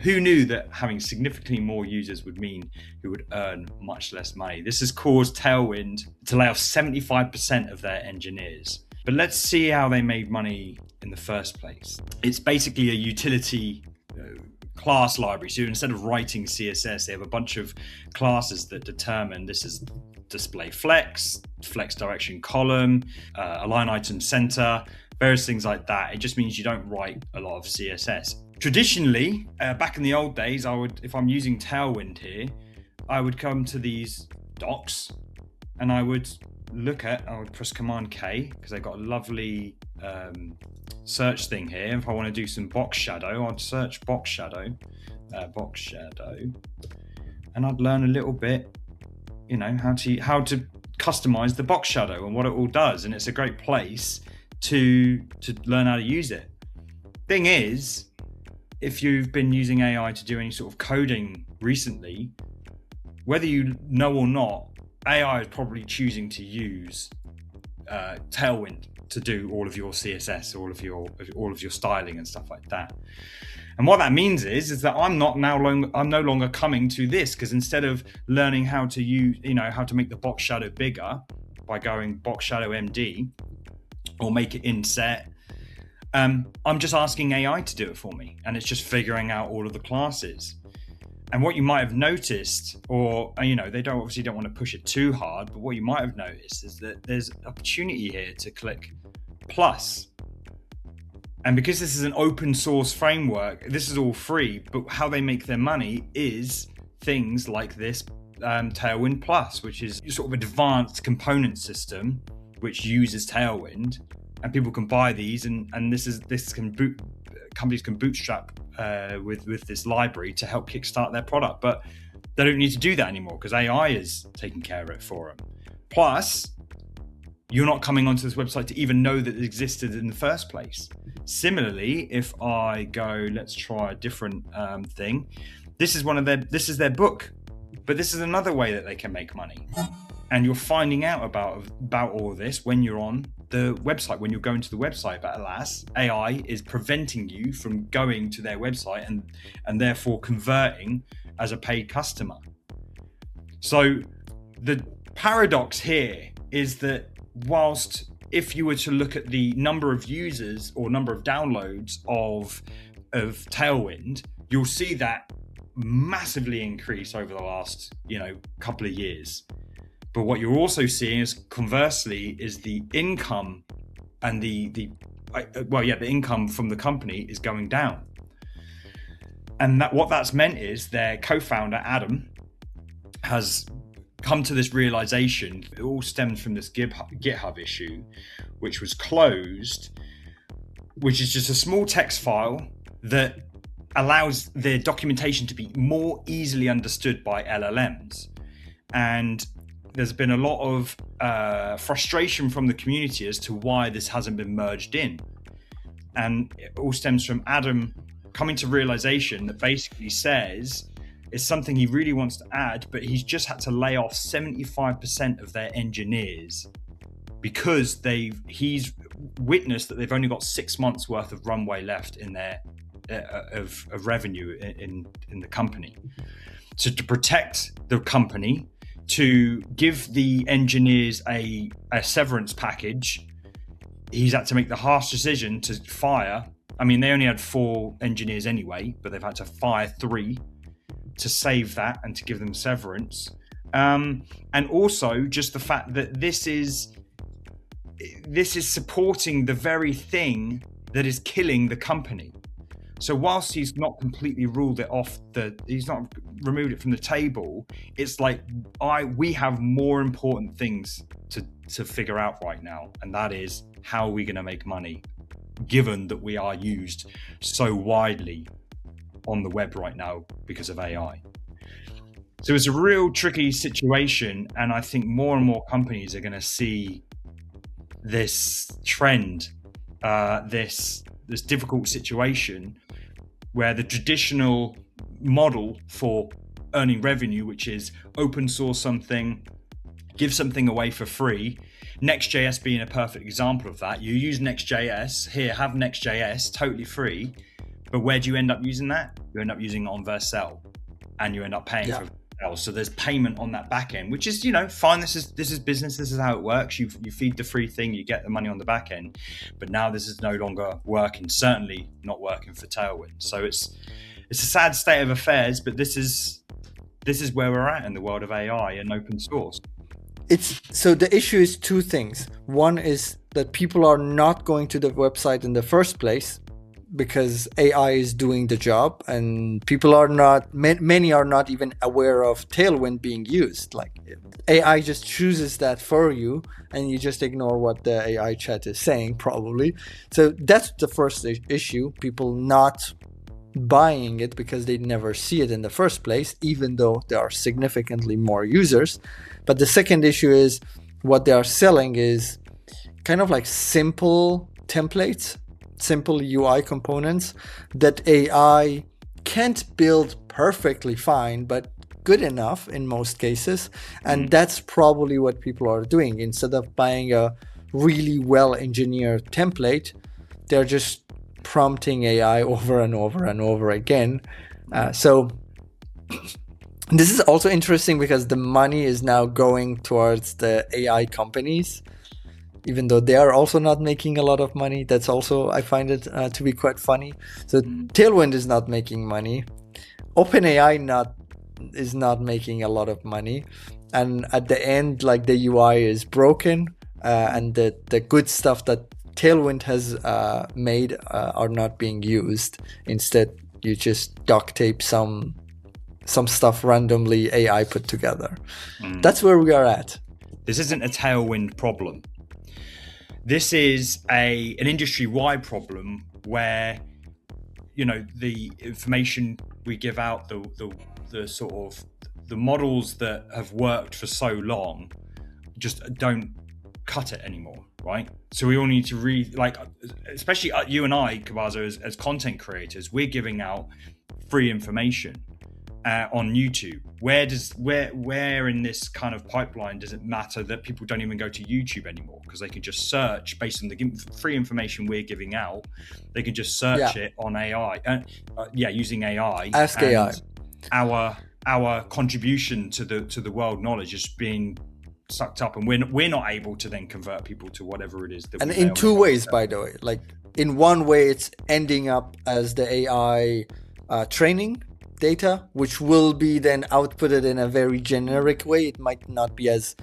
Who knew that having significantly more users would mean who would earn much less money? This has caused Tailwind to lay off 75% of their engineers. But let's see how they made money in the first place. It's basically a utility class library. So instead of writing CSS, they have a bunch of classes that determine this is display flex, flex direction column, align item center, various things like that. It just means you don't write a lot of CSS. Traditionally, back in the old days, if I'm using Tailwind here, I would come to these docs and I would press Command K because they've got a lovely search thing here. If I want to do some box shadow, I'd search box shadow, and I'd learn a little bit, how to customize the box shadow and what it all does. And it's a great place to learn how to use it. Thing is, if you've been using AI to do any sort of coding recently, whether you know or not, AI is probably choosing to use Tailwind to do all of your CSS, all of your styling and stuff like that. And what that means is that I'm no longer coming to this, because instead of learning how to use, how to make the box shadow bigger by going box shadow MD or make it inset, I'm just asking AI to do it for me, and it's just figuring out all of the classes. And what you might have noticed, or they obviously don't want to push it too hard, but what you might have noticed is that there's an opportunity here to click plus. And because this is an open source framework, this is all free, but how they make their money is things like this Tailwind Plus, which is sort of advanced component system which uses Tailwind, and people can buy these, and companies can bootstrap with this library to help kickstart their product. But they don't need to do that anymore because AI is taking care of it for them. Plus, you're not coming onto this website to even know that it existed in the first place. Similarly, if I go, let's try a different thing. This is their book, but this is another way that they can make money. And you're finding out about all of this when you're on the website, when you're going to the website. But alas, AI is preventing you from going to their website and therefore converting as a paid customer. So the paradox here is that whilst if you were to look at the number of users or number of downloads of Tailwind, you'll see that massively increase over the last couple of years. But what you're also seeing is, conversely, is the income and the income from the company is going down. And what that's meant is their co-founder, Adam, has come to this realization. It all stems from this GitHub issue, which was closed, which is just a small text file that allows their documentation to be more easily understood by LLMs. And there's been a lot of frustration from the community as to why this hasn't been merged in. And it all stems from Adam coming to realization that basically says it's something he really wants to add, but he's just had to lay off 75% of their engineers because he's witnessed that they've only got 6 months worth of runway left in their of revenue in the company. So to protect the company, to give the engineers a severance package, he's had to make the harsh decision to fire. I mean, they only had 4 engineers anyway, but they've had to fire 3 to save that and to give them severance. And also just the fact that this is supporting the very thing that is killing the company. So whilst he's not completely ruled it off, he's not removed it from the table, it's like we have more important things to figure out right now, and that is how are we going to make money, given that we are used so widely on the web right now because of AI. So it's a real tricky situation, and I think more and more companies are going to see this trend, this difficult situation where the traditional model for earning revenue, which is open source something, give something away for free, Next.js being a perfect example of that. You use Next.js, here, have Next.js, totally free, But where do you end up using that? You end up using it on Vercel, and you end up paying for Vercel. So there's payment on that back end, which is, fine. This is business. This is how it works. You feed the free thing, you get the money on the back end. But now this is no longer working. Certainly not working for Tailwind. So it's a sad state of affairs. But this is where we're at in the world of AI and open source. So the issue is two things. One is that people are not going to the website in the first place because AI is doing the job, and people are not, many are not even aware of Tailwind being used. Like AI just chooses that for you, and you just ignore what the AI chat is saying probably. So that's the first issue, people not buying it because they never see it in the first place, even though there are significantly more users. But the second issue is what they are selling is kind of like simple templates, simple UI components that AI can't build perfectly fine, but good enough in most cases. And that's probably what people are doing. Instead of buying a really well-engineered template, they're just prompting AI over and over and over again. So this is also interesting because the money is now going towards the AI companies, even though they are also not making a lot of money. That's also, I find it to be quite funny. So Tailwind is not making money. OpenAI is not making a lot of money. And at the end, like the UI is broken, and the good stuff that Tailwind has made are not being used. Instead, you just duct tape some stuff randomly AI put together. That's where we are at. This isn't a Tailwind problem. This is an industry-wide problem where, the information we give out, the sort of the models that have worked for so long just don't cut it anymore, right? So we all need to especially you and I, Kabaza, as content creators, we're giving out free information on YouTube. Where in this kind of pipeline does it matter that people don't even go to YouTube anymore, because they can just search based on the free information we're giving out? They can just search it on AI, using AI. Ask AI. Our contribution to the world knowledge is being sucked up, and we're not able to then convert people to whatever it is that. And in two ways, by the way, like in one way, it's ending up as the AI training data, which will be then outputted in a very generic way. It might not be as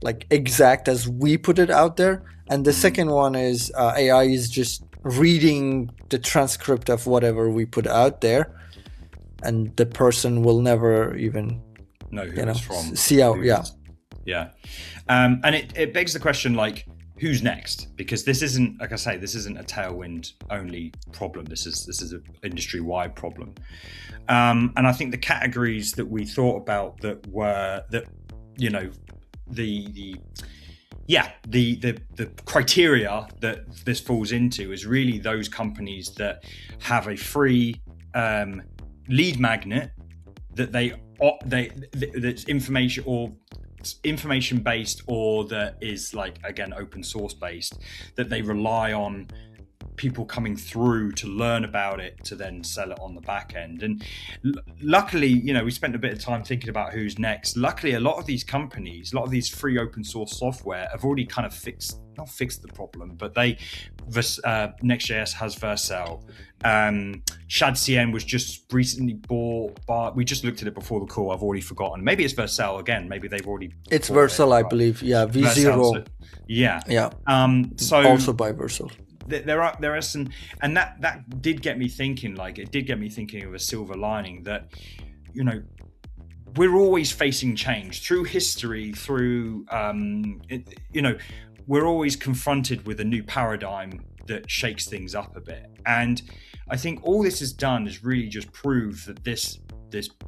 like exact as we put it out there. And the second one is AI is just reading the transcript of whatever we put out there, and the person will never even know who it's from. See how, and it begs the question, like, who's next? Because this isn't, like I say, this isn't a Tailwind only problem. This is an industry-wide problem. And I think the categories that we thought about the criteria that this falls into is really those companies that have a free lead magnet that's information based, or that is, like, again, open source based, that they rely on people coming through to learn about it to then sell it on the back end. And luckily, we spent a bit of time thinking about who's next. Luckily, a lot of these companies, a lot of these free open source software have already kind of not fixed the problem, but Next.js has Vercel. Cmd+AI was just recently bought by, we just looked at it before the call, I've already forgotten. Maybe it's Vercel again, maybe they've already. It's Vercel, I believe. Yeah, V0. So also by Vercel. There are some, and that did get me thinking. Like, it did get me thinking of a silver lining that, we're always facing change through history, through we're always confronted with a new paradigm that shakes things up a bit. And I think all this has done is really just prove that this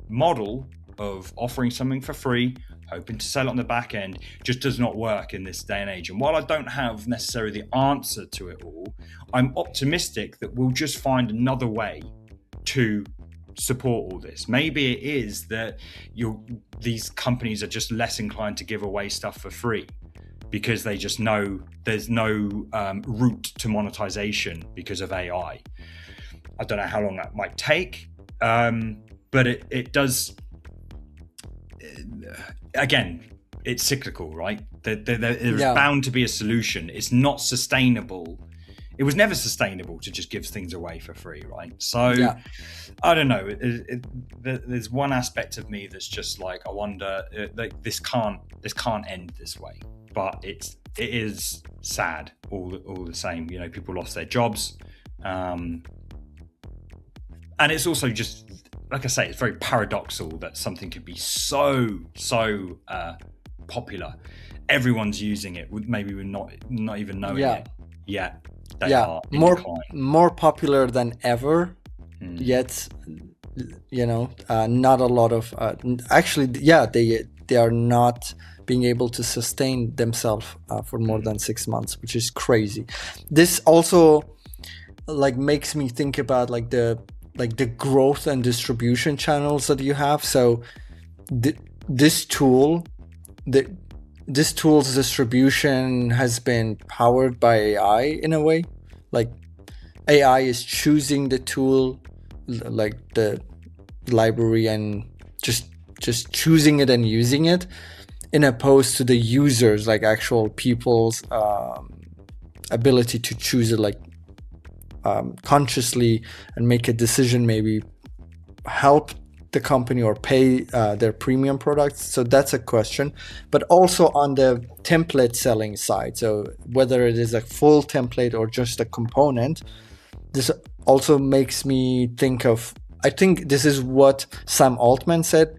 model of offering something for free, hoping to sell it on the back end, just does not work in this day and age. And while I don't have necessarily the answer to it all, I'm optimistic that we'll just find another way to support all this. Maybe it is that these companies are just less inclined to give away stuff for free because they just know there's no route to monetization because of AI. I don't know how long that might take, but it does. Again, it's cyclical, right? There's bound to be a solution. It's not sustainable. It was never sustainable to just give things away for free, right? So I don't know. There's one aspect of me that's just like, I wonder, like this can't end this way. But it is sad all the same. You know, people lost their jobs, and it's also just, like I say, it's very paradoxical that something could be so popular. Everyone's using it. Maybe we're not even knowing it yet. They are in more popular than ever. Yet, you know, not a lot of actually, they are not being able to sustain themselves for more than 6 months, which is crazy. This also like makes me think about like the growth and distribution channels that you have. So this tool's distribution has been powered by AI in a way. Like AI is choosing the tool, like the library, and just choosing it and using it, in opposed to the users, like actual people's ability to choose it, like consciously and make a decision, maybe help the company or pay their premium products. So that's a question. But also on the template selling side, so whether it is a full template or just a component, this also makes me think of, I think this is what Sam Altman said,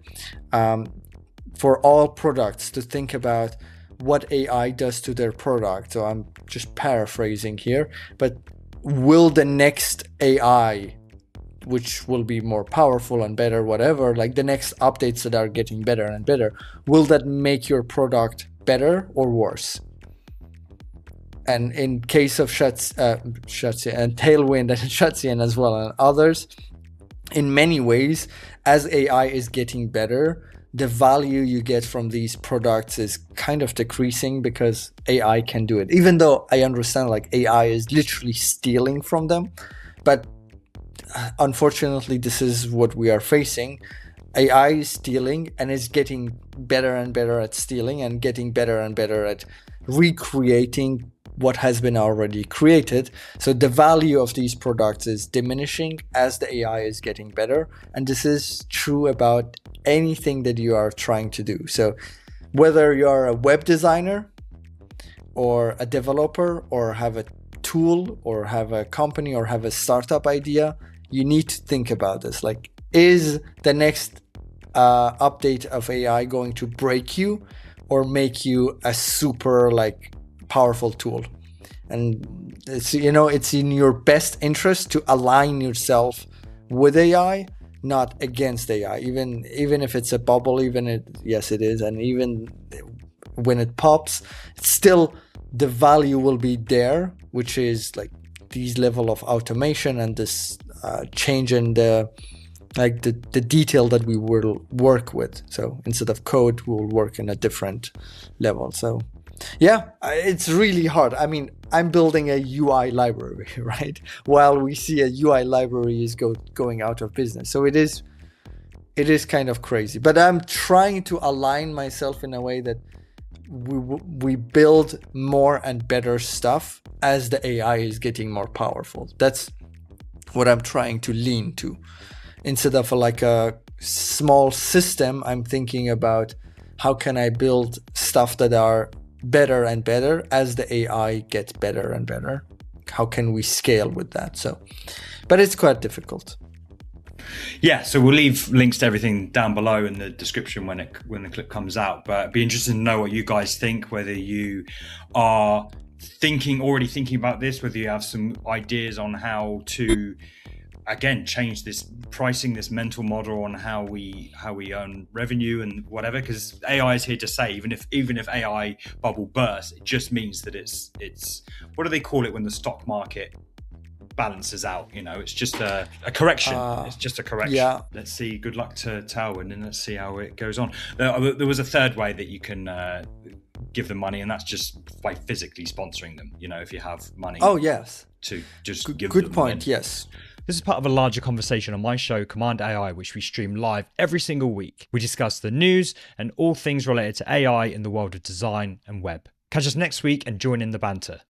for all products to think about what AI does to their product. So I'm just paraphrasing here, but will the next AI, which will be more powerful and better, whatever, like the next updates that are getting better and better, will that make your product better or worse? And in case of Shutzi and Tailwind and Shutzian as well and others, in many ways, as AI is getting better, the value you get from these products is kind of decreasing because AI can do it. Even though I understand like AI is literally stealing from them, but unfortunately, this is what we are facing. AI is stealing and is getting better and better at stealing and getting better and better at recreating what has been already created. So the value of these products is diminishing as the AI is getting better. And this is true about anything that you are trying to do. So whether you're a web designer or a developer or have a tool or have a company or have a startup idea, you need to think about this. Like, is the next update of AI going to break you or make you a super like powerful tool? And it's, you know, it's in your best interest to align yourself with AI, not against AI. Even if it's a bubble, yes it is, and even when it pops, it's still the value will be there, which is like these level of automation and this change in the detail that we will work with. So instead of code, we'll work in a different level. So yeah, it's really hard. I mean, I'm building a UI library, right? While we see a UI library is going out of business. So it is kind of crazy. But I'm trying to align myself in a way that we build more and better stuff as the AI is getting more powerful. That's what I'm trying to lean to. Instead of like a small system, I'm thinking about how can I build stuff that are better and better as the AI gets better and better. How can we scale with that? So, but it's quite difficult. Yeah, so we'll leave links to everything down below in the description when the clip comes out. But it'd be interesting to know what you guys think, whether you are already thinking about this, whether you have some ideas on how to, again, change this pricing, this mental model on how we earn revenue and whatever. Because AI is here to say, even if AI bubble bursts, it just means that it's what do they call it when the stock market balances out? You know, it's just a correction. It's just a correction. Yeah. Let's see. Good luck to Tailwind, and let's see how it goes on. There was a third way that you can give them money, and that's just by physically sponsoring them. You know, if you have money. Oh yes. To just give good them point. money. Yes. This is part of a larger conversation on my show, Cmd+AI, which we stream live every single week. We discuss the news and all things related to AI in the world of design and web. Catch us next week and join in the banter.